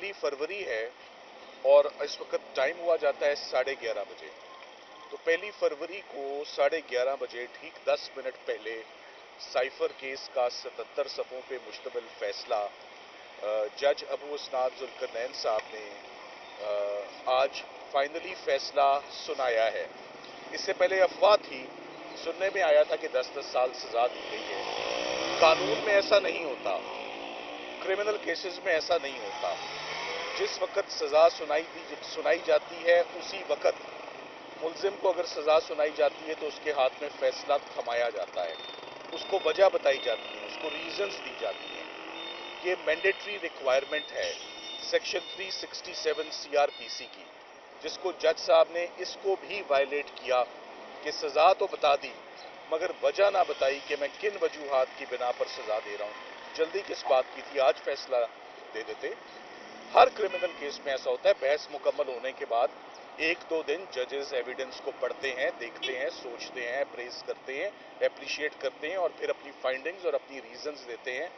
1 फरवरी है और इस वक्त टाइम हुआ जाता है 11:30 बजे। तो 1 फरवरी को 11:30 बजे ठीक 10 मिनट पहले साइफर केस का 77 सफ़ों पे मुश्तमिल फैसला जज अबू इसनाद जुल्करनैन साहब ने आज फाइनली फैसला सुनाया है। इससे पहले अफवाह थी, सुनने में आया था कि 10-10 साल सजा दी गई है। कानून में ऐसा नहीं होता, क्रिमिनल केसेस में ऐसा नहीं होता। जिस वक्त सजा सुनाई जाती है उसी वक्त मुल्जिम को अगर सजा सुनाई जाती है तो उसके हाथ में फैसला थमाया जाता है, उसको वजह बताई जाती है, उसको रीजंस दी जाती हैं। ये मैंडेटरी रिक्वायरमेंट है सेक्शन 367 सीआरपीसी की, जिसको जज साहब ने इसको भी वायलेट किया कि सजा तो बता दी मगर वजह ना बताई कि मैं किन वजूहात की बिना पर सजा दे रहा हूं। जल्दी किस बात की थी, आज फैसला दे देते। हर क्रिमिनल केस में ऐसा होता है, बहस मुकम्मल होने के बाद 1-2 दिन जजेस एविडेंस को पढ़ते हैं, देखते हैं, सोचते हैं, प्रेज करते हैं, एप्रिशिएट करते हैं और फिर अपनी फाइंडिंग्स और अपनी रीजंस देते हैं।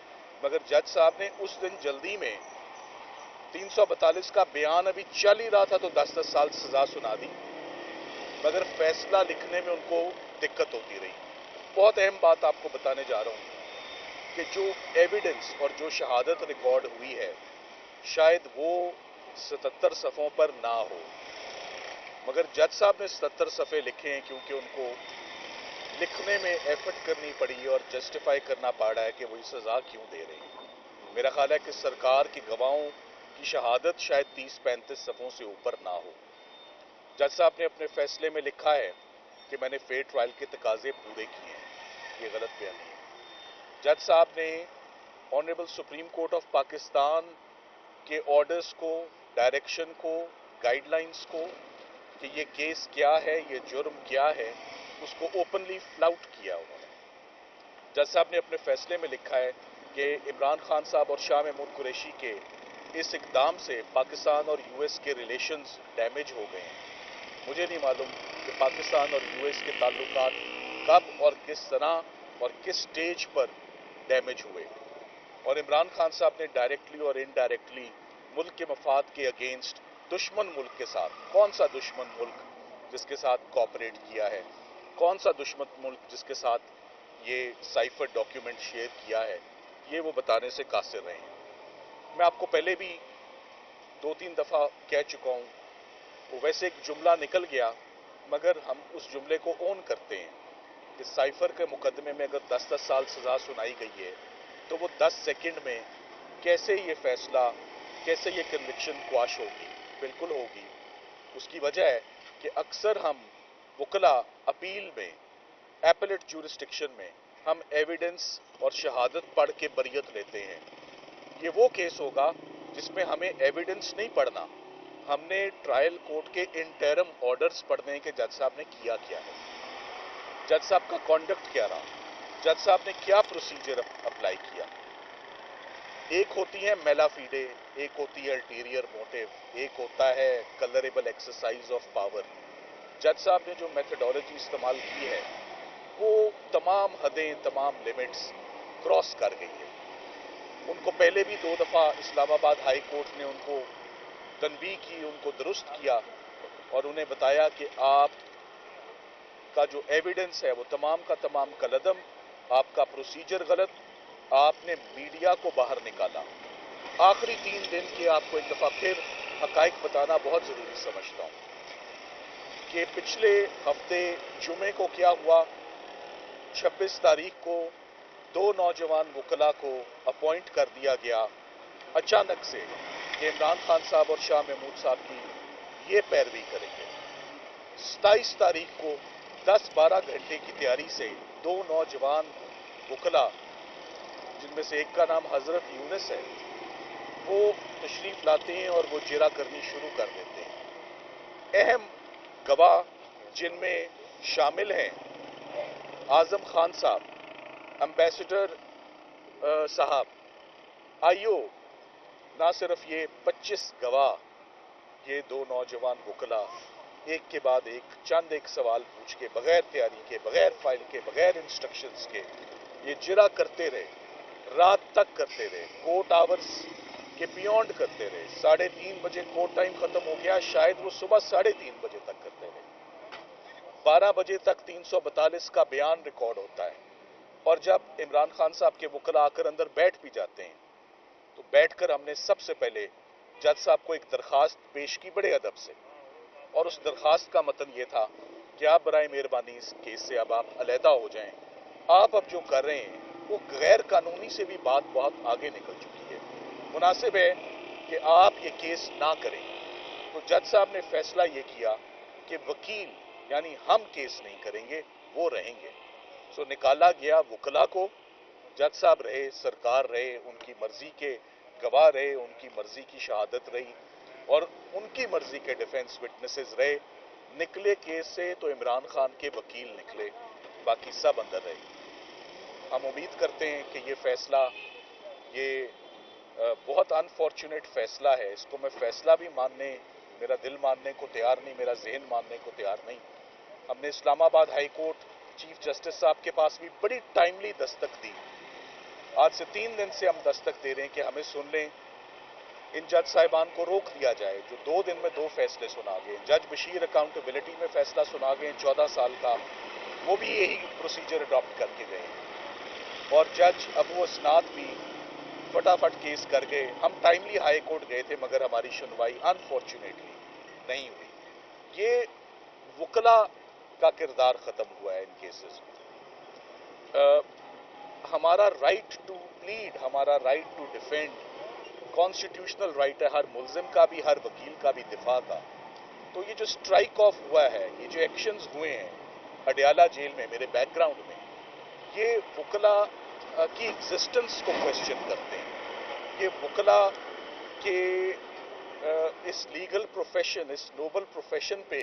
मगर जज साहब ने उस दिन जल्दी में 342 का बयान अभी चल ही रहा था तो 10-10 साल सजा सुना दी, मगर फैसला लिखने में उनको दिक्कत होती रही। बहुत अहम बात आपको बताने जा रहा हूं कि जो एविडेंस और जो शहादत रिकॉर्ड हुई है शायद वो 77 सफ़ों पर ना हो, मगर जज साहब ने 77 सफ़े लिखे हैं क्योंकि उनको लिखने में एफर्ट करनी पड़ी और जस्टिफाई करना पड़ा है कि वो ये सज़ा क्यों दे रहे हैं। मेरा ख्याल है कि सरकार की गवाहों की शहादत शायद 30-35 सफ़ों से ऊपर ना हो। जज साहब ने अपने फैसले में लिखा है कि मैंने फेयर ट्रायल के तकाजे पूरे किए हैं, ये गलत बयानी है। जज साहब ने honourable supreme court of Pakistan के ऑर्डर्स को, डायरेक्शन को, गाइडलाइंस को कि ये केस क्या है, ये जुर्म क्या है, उसको ओपनली फ्लाउट किया उन्होंने। जज साहब ने अपने फैसले में लिखा है कि इमरान खान साहब और शाह महमूद कुरैशी के इस इकदाम से पाकिस्तान और यूएस के रिलेशंस डैमेज हो गए हैं। मुझे नहीं मालूम कि पाकिस्तान और यूएस के ताल्लुकात कब और किस तरह और किस स्टेज पर डैमेज हुए, और इमरान खान साहब ने डायरेक्टली और इनडायरेक्टली मुल्क के मफाद के अगेंस्ट दुश्मन मुल्क के साथ, कौन सा दुश्मन मुल्क जिसके साथ कोऑपरेट किया है, कौन सा दुश्मन मुल्क जिसके साथ ये साइफर डॉक्यूमेंट शेयर किया है, ये वो बताने से कासिर रहे हैं। मैं आपको पहले भी 2-3 दफ़ा कह चुका हूँ, वो वैसे एक जुमला निकल गया मगर हम उस जुमले को ओन करते हैं कि साइफर के मुकदमे में अगर 10-10 साल सजा सुनाई गई है तो वो 10 सेकंड में कैसे ये फैसला, कैसे ये कन्विक्शन क्वाश होगी? बिल्कुल होगी। उसकी वजह है कि अक्सर हम वकला अपील में, एपेलेट ज्यूरिस्डिक्शन में हम एविडेंस और शहादत पढ़ के बरियत लेते हैं। ये वो केस होगा जिसमें हमें एविडेंस नहीं पढ़ना, हमने ट्रायल कोर्ट के इंटरम ऑर्डर्स पढ़ने के जज साहब ने किया क्या है, जज साहब का कॉन्डक्ट क्या रहा, जज साहब ने क्या प्रोसीजर अप्लाई किया। एक होती है मेला फीडे, एक होती है अल्टीरियर मोटिव, एक होता है कलरेबल एक्सरसाइज ऑफ पावर। जज साहब ने जो मेथडोलॉजी इस्तेमाल की है वो तमाम हदें, तमाम लिमिट्स क्रॉस कर गई है। उनको पहले भी 2 दफ़ा इस्लामाबाद हाई कोर्ट ने उनको तनबीह की, उनको दुरुस्त किया और उन्हें बताया कि आप का जो एविडेंस है वो तमाम का तमाम कलदम, आपका प्रोसीजर गलत, आपने मीडिया को बाहर निकाला। आखिरी 3 दिन के आपको एक दफा फिर हकाइक बताना बहुत जरूरी समझता हूं कि पिछले हफ्ते जुमे को क्या हुआ। 26 तारीख को 2 नौजवान वकला को अपॉइंट कर दिया गया अचानक से कि इमरान खान साहब और शाह महमूद साहब की ये पैरवी करेंगे। 27 तारीख को 10-12 घंटे की तैयारी से 2 नौजवान वकला, जिनमें से एक का नाम हजरत यूनुस है, वो तशरीफ लाते हैं और वो जिरा करनी शुरू कर देते हैं। अहम गवाह जिनमें शामिल हैं आजम खान साहब, एम्बेसडर साहब, आईओ, ना सिर्फ ये 25 गवाह, ये 2 नौजवान वकला एक के बाद एक सवाल पूछ के, बगैर तैयारी के, बगैर फाइल के, बगैर इंस्ट्रक्शंस के ये जिरा करते रहे, रात तक करते रहे। कोर्ट आवर्स कि बियॉन्ड करते रहे। 3:30 बजे कोर्ट टाइम खत्म हो गया, शायद वो सुबह 3:30 बजे तक करते रहे। 12 बजे तक 342 का बयान रिकॉर्ड होता है, और जब इमरान खान साहब के वकला आकर अंदर बैठ भी जाते हैं तो बैठकर हमने सबसे पहले जज साहब को एक दरखास्त पेश की बड़े अदब से, और उस दरखास्त का मतन ये था कि आप बराए मेहरबानी इस केस से अब आप अलहदा हो जाएं। आप अब जो कर रहे हैं वो गैर कानूनी से भी बात बहुत आगे निकल चुकी है, मुनासिब है कि आप ये केस ना करें। तो जज साहब ने फैसला ये किया कि वकील यानी हम केस नहीं करेंगे, वो रहेंगे। सो निकाला गया वकला को, जज साहब रहे, सरकार रहे, उनकी मर्जी के गवाह रहे, उनकी मर्जी की शहादत रही और उनकी मर्जी के डिफेंस विटनेसेस रहे। निकले केस से तो इमरान खान के वकील निकले, बाकी सब अंदर रहे। हम उम्मीद करते हैं कि ये फैसला, ये बहुत अनफॉर्चुनेट फैसला है। इसको मैं फैसला भी मानने, मेरा दिल मानने को तैयार नहीं, मेरा जहन मानने को तैयार नहीं। हमने Islamabad high court chief justice साहब के पास भी बड़ी टाइमली दस्तक दी। आज से 3 दिन से हम दस्तक दे रहे हैं कि हमें सुन लें, इन जज साहिबान को रोक दिया जाए जो 2 दिन में 2 फैसले सुना गए। जज बशीर अकाउंटेबिलिटी में फैसला सुना गए 14 साल का, वो भी यही प्रोसीजर अडॉप्ट करके गए, और जज अबू असनाद भी फटाफट केस कर गए। हम टाइमली हाई कोर्ट गए थे मगर हमारी सुनवाई अनफॉर्चुनेटली नहीं हुई। ये वकला का किरदार खत्म हुआ है इन केसेस में। हमारा राइट टू प्लीड, हमारा right to defend constitutional right है हर मुल्जिम का भी, हर वकील का भी दिफा का। तो ये जो स्ट्राइक ऑफ हुआ है, ये जो एक्शंस हुए हैं अडयाला जेल में मेरे बैकग्राउंड में, ये वकला की एग्जिस्टेंस को क्वेश्चन करते हैं। ये वकला के इस लीगल प्रोफेशन, इस नोबल प्रोफेशन पे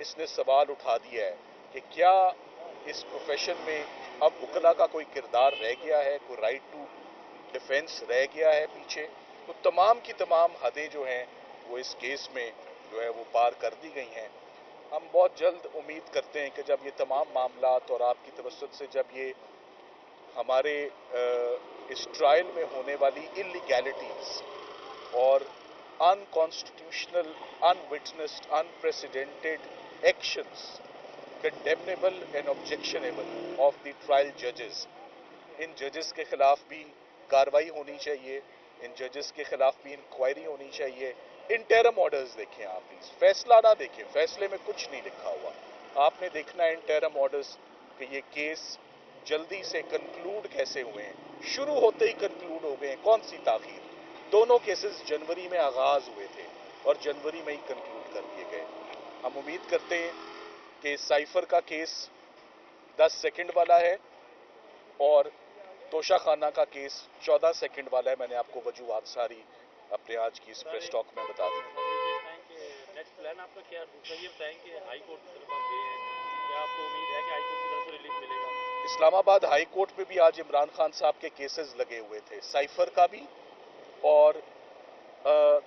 इसने सवाल उठा दिया है कि क्या इस प्रोफेशन में अब वकला का कोई किरदार रह गया है, कोई राइट टू डिफेंस रह गया है पीछे। तो तमाम की तमाम हदें जो हैं वो इस केस में जो है वो पार कर दी गई हैं। हम बहुत जल्द उम्मीद करते हैं कि जब ये तमाम मामलात और आपकी तवज्जुह से जब ये हमारे इस ट्रायल में होने वाली इलीगैलिटीज और unconstitutional, unwitnessed, unprecedented actions, condemnable and objectionable of the trial जजेस, इन जजेस के खिलाफ भी कार्रवाई होनी चाहिए, इन जजेस के खिलाफ भी इंक्वायरी होनी चाहिए। इंटरम ऑर्डर्स देखें आप प्लीज, फैसला ना देखें, फैसले में कुछ नहीं लिखा हुआ। आपने देखना है इंटरम ऑर्डर्स कि ये केस जल्दी से कंक्लूड कैसे हुए हैं, शुरू होते ही कंक्लूड हो गए हैं, कौन सी ताखीर। दोनों केसेस जनवरी में आगाज हुए थे और जनवरी में ही कंक्लूड कर दिए गए। हम उम्मीद करते हैं कि साइफर का केस 10 सेकंड वाला है और तोशा खाना का केस 14 सेकंड वाला है। मैंने आपको वजूहात सारी अपने आज की इस प्रेस टॉक में बता दी। नेक्स्ट प्लान आपका क्या? दूसरा ये बताएं कि हाई कोर्ट की तरफ आप गए हैं, क्या आपको उम्मीद है कि हाई कोर्ट की तरफ से रिलीफ मिलेगा? इस्लामाबाद हाई कोर्ट में भी आज इमरान खान साहब के केसेस लगे हुए थे, साइफर का भी और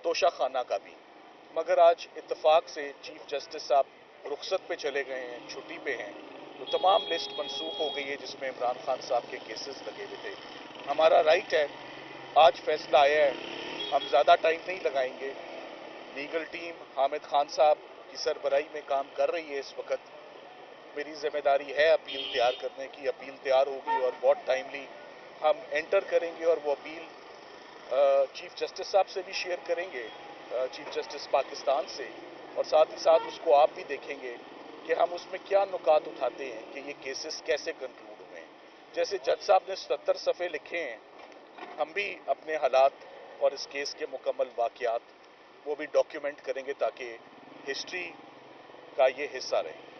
तोशा खाना का भी, मगर आज इत्तेफाक से चीफ जस्टिस साहब रुखसत पे चले गए हैं, छुट्टी पे हैं, तो तमाम लिस्ट मनसूख हो गई है जिसमें इमरान खान साहब के केसेस लगे हुए थे। हमारा राइट है, आज फैसला आया है, हम ज़्यादा टाइम नहीं लगाएंगे। लीगल टीम हामिद खान साहब की सरबराही में काम कर रही है इस वक्त। मेरी जिम्मेदारी है अपील तैयार करने की, अपील तैयार होगी और बहुत टाइमली हम एंटर करेंगे और वो अपील चीफ जस्टिस साहब से भी शेयर करेंगे, चीफ जस्टिस पाकिस्तान से, और साथ ही साथ उसको आप भी देखेंगे कि हम उसमें क्या नुकात उठाते हैं कि ये केसेस कैसे कंक्लूड हुए हैं। जैसे जज साहब ने 77 सफ़े लिखे हैं, हम भी अपने हालात और इस केस के मुकम्मल वाक़यात वो भी डॉक्यूमेंट करेंगे ताकि हिस्ट्री का ये हिस्सा रहे।